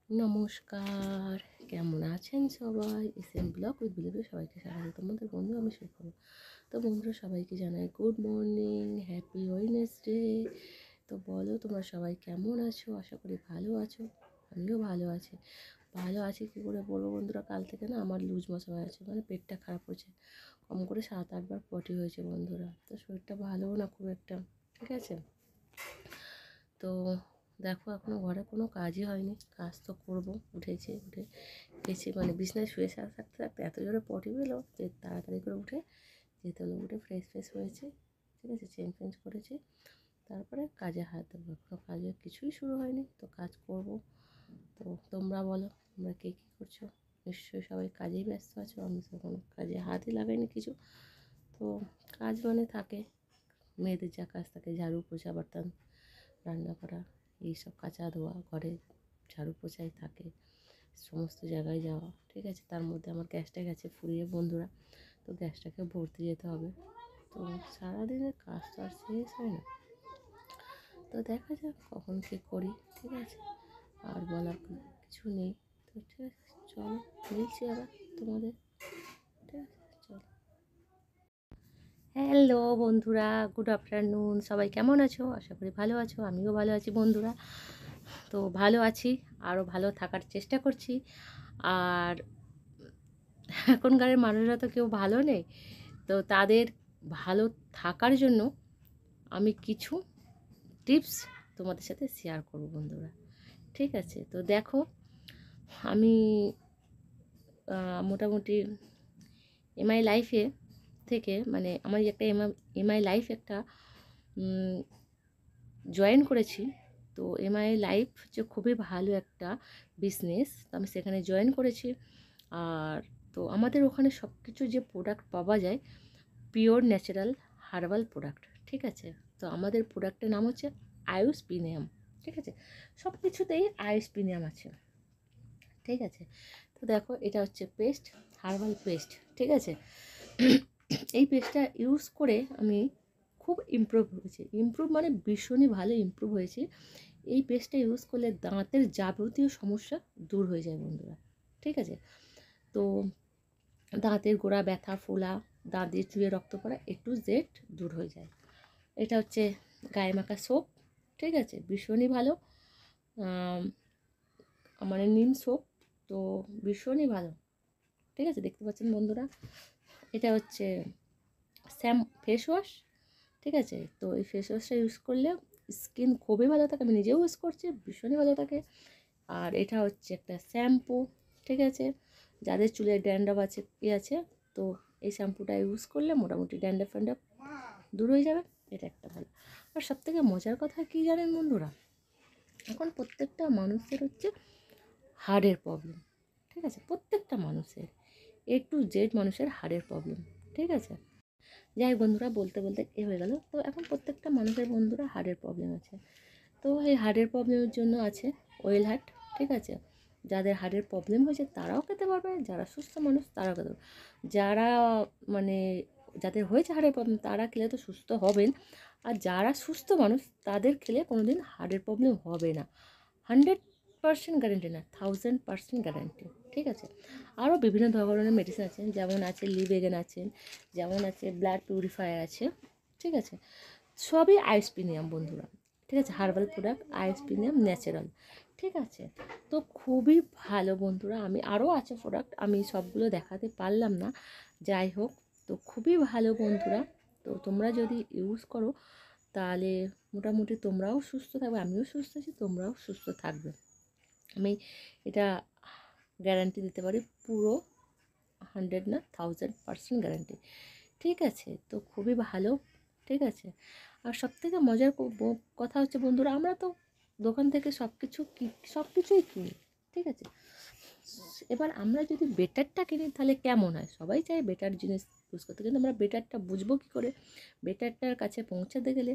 নমস্কার, কেমন আছেন সবাই? এসএম ব্লগ উইথ বিলিভে সবাইকে স্বাগত। তোমাদের বন্ধু আমি সুখবর। তো বন্ধুরা সবাইকে জানাই গুড মর্নিং, হ্যাপি ওয়েডনেসডে। তো বলো তোমরা সবাই কেমন আছো? আশা করি ভালো আছো। আমিও ভালো আছি। ভালো আছি কী করে বলবো বন্ধুরা, কাল থেকে না আমার লুজ মোশন হয়ে আছে, মানে পেটটা খারাপ হয়েছে। কম করে 7-8 বার পটি হয়েছে বন্ধুরা। তো শরীরটা ভালোও না খুব একটা, ঠিক আছে। তো দেখো এখনও ঘরে কোনো কাজই হয়নি, কাজ তো করবো। উঠে গেছি, মানে বিছনায় শুয়ে থাকতে থাকতে এত জোরে পটি পেলো যে তাড়াতাড়ি করে উঠে যেতে হলো। উঠে ফ্রেশ হয়েছে, ঠিক আছে, চেঞ্জ করেছি, তারপরে কাজে হাত দেবো। এখনও কাজের কিছুই শুরু হয়নি, তো কাজ করব। তো তোমরা বলো, তোমরা কে কী করছো? নিশ্চয়ই সবাই কাজেই ব্যস্ত আছো। আমি তো কোনো কাজে হাতই লাগাইনি কিছু। তো কাজ মানে থাকে, মেয়েদের যা কাজ থাকে, ঝাড়ু পোছা বার্তন রান্না করা, এইসব কাচা ধোয়া, ঘরে ঝাড়ু পোছাই থাকে, সমস্ত জায়গায় যাওয়া, ঠিক আছে। তার মধ্যে আমার গ্যাসটা গেছে ফুরিয়ে বন্ধুরা, তো গ্যাসটাকে ভরতে যেতে হবে। তো সারাদিনের কাজ তো আর শেষ হয় না। তো দেখা যাক কখন কী করি, ঠিক আছে। আর বলার কিছু নেই। তো ঠিক আছে, চলো মিলছি আবার তোমাদের, ঠিক আছে, চলো। হ্যালো বন্ধুরা, গুড আফটারনুন। সবাই কেমন আছো? আশা করি ভালো আছো। আমিও ভালো আছি বন্ধুরা। তো ভালো আছি, আরও ভালো থাকার চেষ্টা করছি। আর এখনকারের মানুষরা তো কেউ ভালো নেই, তো তাদের ভালো থাকার জন্য আমি কিছু টিপস তোমাদের সাথে শেয়ার করব বন্ধুরা, ঠিক আছে। তো দেখো, আমি মোটামুটি এমআই লাইফে থেকে, মানে আমার একটা এমআই লাইফ একটা জয়েন করেছি। তো এমআই লাইফ হচ্ছে খুবই ভালো একটা বিজনেস, তো আমি সেখানে জয়েন করেছি। আর তো আমাদের ওখানে সব কিছু যে প্রোডাক্ট পাওয়া যায়, পিওর ন্যাচারাল হার্বাল প্রোডাক্ট, ঠিক আছে। তো আমাদের প্রোডাক্টের নাম হচ্ছে আয়ুষ প্রিমিয়াম, ঠিক আছে। সব কিছুতেই আয়ুষ প্রিমিয়াম আছে, ঠিক আছে। তো দেখো, এটা হচ্ছে পেস্ট, হার্বাল পেস্ট, ঠিক আছে। এই পেস্টটা ইউজ করে আমি খুব ইমপ্রুভ হয়েছি। ইমপ্রুভ মানে ভীষণই ভালো ইমপ্রুভ হয়েছি। এই পেস্টটা ইউজ করলে দাঁতের যাবতীয় সমস্যা দূর হয়ে যায় বন্ধুরা, ঠিক আছে। তো দাঁতের গোড়া ব্যথা, ফোলা, দাঁত দিয়ে চুয়ে রক্ত পড়া, একটু জেড দূর হয়ে যায়। এটা হচ্ছে গায়ে মাখা সোপ, ঠিক আছে, ভীষণই ভালো। মানে নিম সোপ, তো ভীষণই ভালো, ঠিক আছে। দেখতে পাচ্ছেন বন্ধুরা, এটা হচ্ছে ফেস ওয়াশ, ঠিক আছে। তো এই ফেস ওয়াশটা ইউজ করলে স্কিন খুবই ভালো থাকে, আমি নিজেও ইউজ করছি, ভীষণই ভালো থাকে। আর এটা হচ্ছে একটা শ্যাম্পু, ঠিক আছে। যাদের চুলের ড্যান্ড্রাফ আছে আছে, তো এই শ্যাম্পুটা ইউজ করলে মোটামুটি ড্যান্ড্রাফ দূর হয়ে যাবে। এটা একটা ভালো। আর সবথেকে মজার কথা কী জানেন বন্ধুরা, এখন প্রত্যেকটা মানুষের হচ্ছে হার্টের প্রবলেম, ঠিক আছে। প্রত্যেকটা মানুষের A to Z মানুষের হার্টের প্রবলেম, ঠিক আছে। যাই বন্ধুরা, বলতে বলতে এ হয়ে গেল। তো এখন প্রত্যেকটা মানুষের বন্ধুরা হার্টের প্রবলেম আছে। তো এই হার্টের প্রবলেমের জন্য আছে ওয়েল হার্ট, ঠিক আছে। যাদের হার্টের প্রবলেম হয়েছে তারাও খেতে পারবে, যারা সুস্থ মানুষ তারাও খেতে পারবে। যারা মানে যাদের হয়েছে হার্টের প্রবলেম তারা খেলে তো সুস্থ হবেন, আর যারা সুস্থ মানুষ তাদের খেলে কোনো দিন হার্টের প্রবলেম হবে না। 100% গ্যারেন্টি না, 1000% গ্যারেন্টি, ঠিক আছে। আরও বিভিন্ন ধরনের মেডিসিন আছে, যেমন আছে লিভেগেন আছে, যেমন আছে ব্লাড পিউরিফায়ার আছে, ঠিক আছে। সবই আয়ুষ প্রিমিয়াম বন্ধুরা, ঠিক আছে। Herbal product, Ayush premium, natural, ঠিক আছে। তো খুবই ভালো বন্ধুরা। আমি আরও আছে প্রোডাক্ট, আমি সবগুলো দেখাতে পারলাম না, যাই হোক। তো খুবই ভালো বন্ধুরা। তো তোমরা যদি ইউজ করো তাহলে মোটামুটি তোমরাও সুস্থ থাকবে, আমিও সুস্থ আছি, তোমরাও সুস্থ থাকবে। আমি এটা গ্যারান্টি দিতে পারি, পুরো 100 না 1000% গ্যারান্টি, ঠিক আছে। তো খুবই ভালো, ঠিক আছে। আর সবথেকে মজার কথা হচ্ছে বন্ধুরা, আমরা তো দোকান থেকে সব কিছুই কিনি, ঠিক আছে। এবার আমরা যদি বেটারটা কিনি তাহলে কেমন হয়? সবাই চায় বেটার জিনিস ইউজ করতে, কিন্তু আমরা বেটারটা বুঝবো কী করে? বেটারটার কাছে পৌঁছাতে গেলে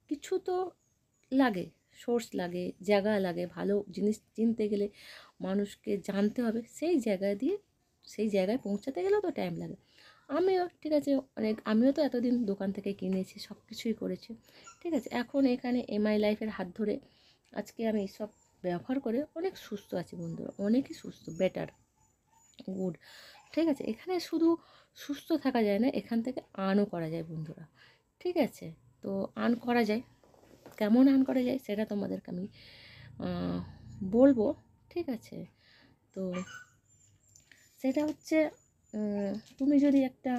কিছু তো লাগে, সোর্স লাগে, জায়গা লাগে। ভালো জিনিস চিনতে গেলে মানুষকে জানতে হবে, সেই জায়গায় পৌঁছাতে গেলেও তো টাইম লাগে। আমিও, ঠিক আছে, আমিও তো এতদিন দোকান থেকে কিনেছি, সব কিছুই করেছি, ঠিক আছে। এখন এখানে এমআই লাইফের হাত ধরে আজকে আমি সব ব্যবহার করে অনেক সুস্থ আছে বন্ধুরা, অনেকই সুস্থ, বেটার, গুড। ঠিক আছে, এখানে শুধু সুস্থ থাকা যায় না, এখান থেকে আর্নও করা যায় বন্ধুরা। ঠিক আছে, তো আর্ন করা যায়, কেমন আর্ন করা যায় সেটা তোমাদেরকে আমি বলবো। ঠিক আছে, তো সেটা হচ্ছে তুমি যদি একটা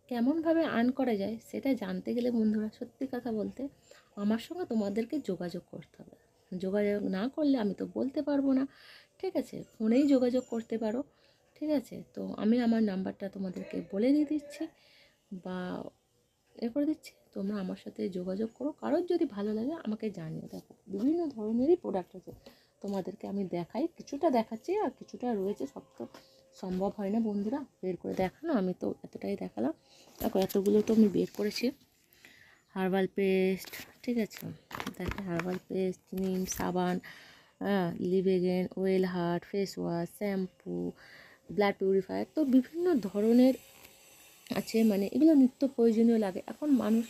কেমনভাবে আর্ন করা যায় সেটা জানতে গেলে বন্ধুরা, সত্যি কথা বলতে আমার সঙ্গে তোমাদেরকে যোগাযোগ করতে হবে। যোগাযোগ না করলে আমি তো বলতে পারবো না। ঠিক আছে, ফোনেই যোগাযোগ করতে পারো। ঠিক আছে, তো আমি আমার নাম্বারটা তোমাদেরকে বলে দিয়ে দিচ্ছি বা করে দিচ্ছি, তোমরা আমার সাথে যোগাযোগ করো। কারোর যদি ভালো লাগে আমাকে জানিও। দেখো বিভিন্ন ধরনেরই প্রোডাক্ট আছে, তোমাদেরকে আমি দেখাই, কিছুটা দেখাচ্ছি আর কিছুটা রয়েছে, সব তো সম্ভব হয় না বন্ধুরা বের করে দেখানো, আমি তো এতটাই দেখালাম। দেখো এতগুলো তো আমি বের করেছি। হার্বাল পেস্ট, ঠিক আছে, দেখো হার্বাল পেস্ট, নিম সাবান, লিভেগেন, ওয়েল হার্ট, face wash, shampoo, blood purifier, তো বিভিন্ন ধরনের আছে। মানে এগুলো নিত্য প্রয়োজনীয় লাগে। এখন মানুষ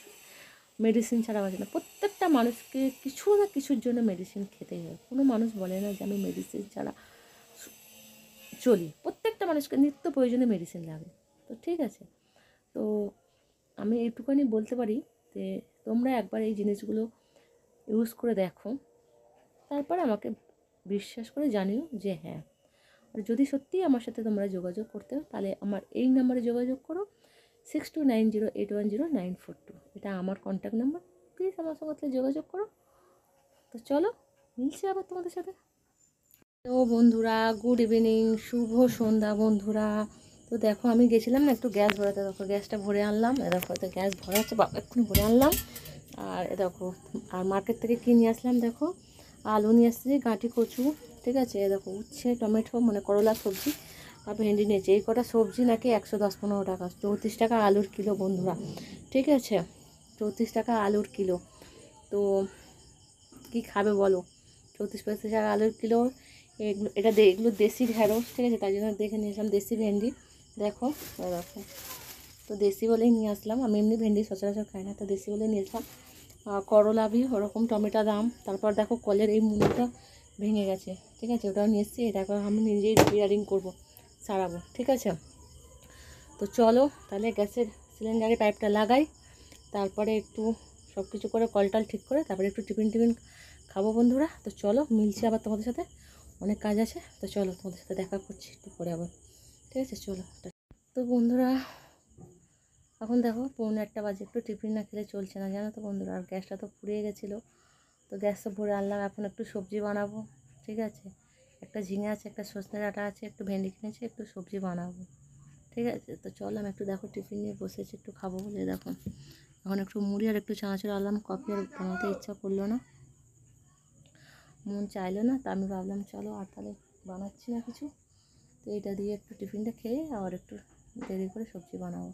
মেডিসিন ছাড়া বাঁচে না, প্রত্যেকটা মানুষকে কিছু না কিছুর জন্য মেডিসিন খেতেই হয়। কোনো মানুষ বলে না যে আমি মেডিসিন ছাড়া চলি, প্রত্যেকটা মানুষকে নিত্য প্রয়োজনীয় মেডিসিন লাগে। তো ঠিক আছে, তো আমি এইটুখানি বলতে পারি যে তোমরা একবার এই জিনিসগুলো ইউজ করে দেখো, তারপর আমাকে বিশ্বাস করে জানিও যে হ্যাঁ। আর যদি সত্যিই আমার সাথে তোমরা যোগাযোগ করতে हो তাহলে আমার এই নাম্বারে যোগাযোগ করো, 6290810942, এটা আমার কন্ট্যাক্ট নাম্বার। প্লিজ আমার সঙ্গে যোগাযোগ করো। তো চলো, মিলছি আবার তোমাদের সাথে। তো বন্ধুরা, গুড ইভিনিং, শুভ সন্ধ্যা বন্ধুরা। তো দেখো আমি গেছিলাম না একটু গ্যাস ভরাতে, দেখো গ্যাসটা ভরে আনলাম, দেখো তো গ্যাস ভরা হচ্ছে, বাবা এক্ষুনি ভরে আনলাম। আর দেখো, আর মার্কেট থেকে কী নিয়ে আসলাম, দেখো আলু নিয়ে আসছি, গাঁটি কচু, ঠিক আছে, দেখো উচ্ছে, টমেটো, মানে করলা সবজি, আর ভেন্ডি নিয়েছি। এই কটা সবজি নাকি 110-15 টাকা, 34 টাকা আলুর কিলো বন্ধুরা। ঠিক আছে, 34 টাকা আলুর কিলো। তো কী খাবে বলো, 34-35 টাকা আলুর কিলো। এগুলো এগুলো দেশি ঢ্যাঁড়স, ঠিক আছে, তাই জন্য দেখে নিয়ে আসলাম। দেশি ভেন্ডি, দেখো দেখো, তো দেশি বলেই নিয়ে আসলাম, আমি এমনি ভেন্ডি সচরাচর খাই না, তো দেশি বলেই নিয়ে আসলাম। করলা ভি ওরকম, টমেটো দাম। তারপর দেখো কলের এই মুড়িটা ভেঙে গেছে, ঠিক আছে, ওটাও নিয়ে এসেছি, এটাকে আমি নিজেই রিপেয়ারিং করবো, সারাবো। ঠিক আছে, তো চলো তাহলে গ্যাসের সিলিন্ডারে পাইপটা লাগাই, তারপরে একটু সব কিছু করে কলটাল ঠিক করে তারপরে একটু টিফিন খাবো বন্ধুরা। তো চলো, মিলছি আবার তোমাদের সাথে, অনেক কাজ আছে। তো চলো তোমাদের সাথে দেখা করছি একটু পরে আবার। ঠিক আছে, চলো। তো বন্ধুরা এখন দেখো 1:45 বাজে, একটু টিফিন না খেলে চলছে না জানো তো বন্ধুরা। আর গ্যাসটা তো ফুরিয়ে গেছিলো, তো গ্যাসটা ভরে আনলাম। এখন একটু সবজি বানাবো। ঠিক আছে, একটা ঝিঙে আছে, একটা সজনে ডাঁটা আছে, একটু ভেন্ডি কিনেছি, একটু সবজি বানাবো। ঠিক আছে, তো চল আমি একটু দেখো টিফিন নিয়ে বসেছি, একটু খাবো বলে। দেখো এখন একটু মুড়ি আর একটু চানাচুর আনলাম, কফি আর বানাতে ইচ্ছা করলো না, মন চাইলো না, তা আমি ভাবলাম চলো আর তাহলে বানাচ্ছি না কিছু, তো এটা দিয়ে একটু টিফিনটা খেয়ে আবার একটু দেরি করে সবজি বানাবো।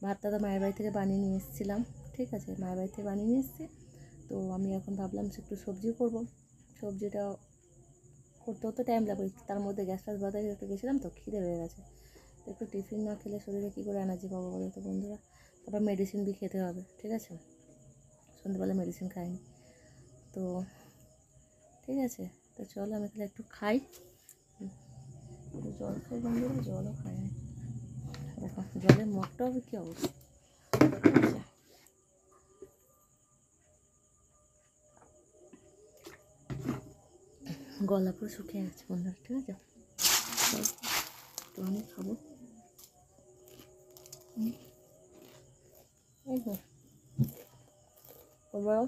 ভাতটা তো মায়ের বাড়ি থেকে বানিয়ে নিয়ে এসেছিলাম। ঠিক আছে, মায়ের বাড়ি থেকে বানিয়ে নিয়ে এসেছি, তো আমি এখন ভাবলাম একটু সবজি করবো। সবজিটা করতেও তো টাইম লাগবে, তার মধ্যে গ্যাস ট্যাস বাজারে একটু গেছিলাম, তো খিদে হয়ে গেছে। তো একটু টিফিন না খেলে শরীরে কী করে এনার্জি পাবো বলো তো বন্ধুরা। তারপর মেডিসিন বি খেতে হবে। ঠিক আছে, সন্ধ্যেবেলা মেডিসিন খাইনি, তো ঠিক আছে, তো চলো আমি তাহলে একটু খাই, জল খাই বন্ধুরা, জলও খাইনি। দেখো জলের মগটা হবে কী অবস্থা। ঠিক আছে, গলা পুরো শুকিয়ে গেছে বন্ধুরা। ঠিক আছে, তো আমি খাবো। এবার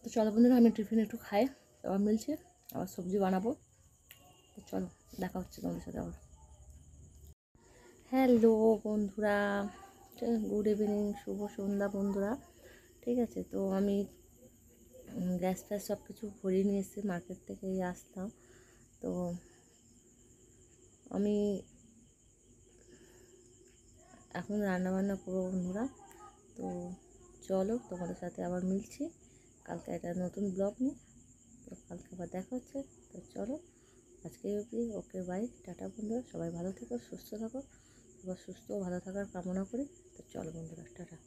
তো চলো বন্ধুরা, আমি টিফিন একটু খাই, আবার মিলছে, আবার সবজি বানাবো। তো চলো, দেখা হচ্ছে তোমাদের সাথে আবার। হ্যালো বন্ধুরা, গুড ইভিনিং, শুভ সন্ধ্যা বন্ধুরা। ঠিক আছে, তো আমি গ্যাস ফ্যাস সব কিছু ভরিয়ে নিয়ে এসেছি, মার্কেট থেকেই আসলাম। তো আমি এখন রান্নাবান্না করবো বন্ধুরা। তো চলো তোমাদের সাথে আবার মিলছি কালকে একটা নতুন ব্লগ নিয়ে। তো কালকে আবার দেখা হচ্ছে। তো চলো, আজকে অবধি, ওকে বাই, টাটা বন্ধুরা, সবাই ভালো থেকো, সুস্থ থাকো, সবার সুস্থ ও ভালো থাকার কামনা করি। তো চলো বন্ধুরা, টাটা।